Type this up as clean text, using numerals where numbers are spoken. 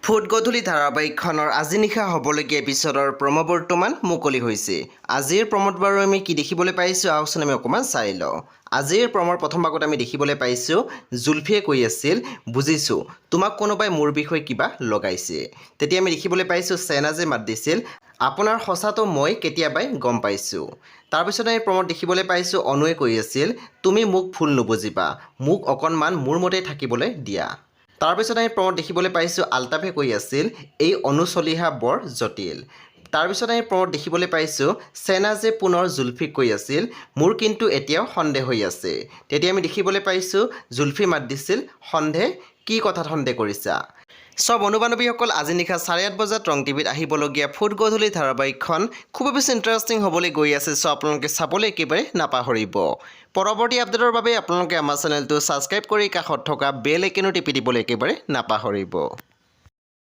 Foot গধূলি ধাৰাবাহিকখনৰ আজি নিশা হ'বলগীয়া এপিছডৰ প্ৰম' বৰ্তমান মুকলি হৈছে। আজিৰ প্ৰম'ত বাৰু আমি কি দেখিবলৈ পাইছোঁ আহকচোন আমি অকণমান চাই লওঁ। আজিৰ প্ৰম'ৰ প্ৰথম ভাগত আমি দেখিবলৈ পাইছোঁ জুলফিয়ে কৈ আছিল, বুজিছোঁ তোমাক কোনোবাই মোৰ বিষয়ে কিবা লগাইছে। তেতিয়া আমি দেখিবলৈ পাইছোঁ শ্বেহনাজে মাত দিছিল, আপোনাৰ সঁচাটো মই কেতিয়াবাই গম পাইছোঁ। তাৰপিছত আমি প্ৰম'ত দেখিবলৈ পাইছোঁ অনুৱে কৈ আছিল, তুমি মোক ভুল নুবুজিবা, মোক অকণমান মোৰ মতে থাকিবলৈ দিয়া। তাৰপিছত আমি প্ৰম'ত দেখিবলৈ পাইছোঁ আলতাফে কৈ আছিল, এই অনুচলিহা বৰ জটিল। তাৰপিছত আমি প্ৰম'ত দেখিবলৈ পাইছোঁ শ্বেহনাজে পুনৰ জুলফিক কৈ আছিল, মোৰ কিন্তু এতিয়াও সন্দেহ হৈ আছে। তেতিয়া আমি দেখিবলৈ পাইছোঁ জুলফি মাত দিছিল, সন্দেহ? কি কথাত সন্দেহ কৰিছা? সব অনুবান্ধৱীসকল আজি নিশা 8:30 বজাত ৰং টিভিত আহিবলগীয়া ফুট গধূলি ধাৰাবাহিকখন খুব বেছি ইণ্টাৰেষ্টিং হ'বলৈ গৈ আছে, চ' আপোনালোকে চাবলৈ একেবাৰে নাপাহৰিব। পৰৱৰ্তী আপডেটৰ বাবে আপোনালোকে আমাৰ চেনেলটো ছাবস্ক্ৰাইব কৰি কাষত থকা বেল আইকনো টিপি দিবলৈ একেবাৰে নাপাহৰিব।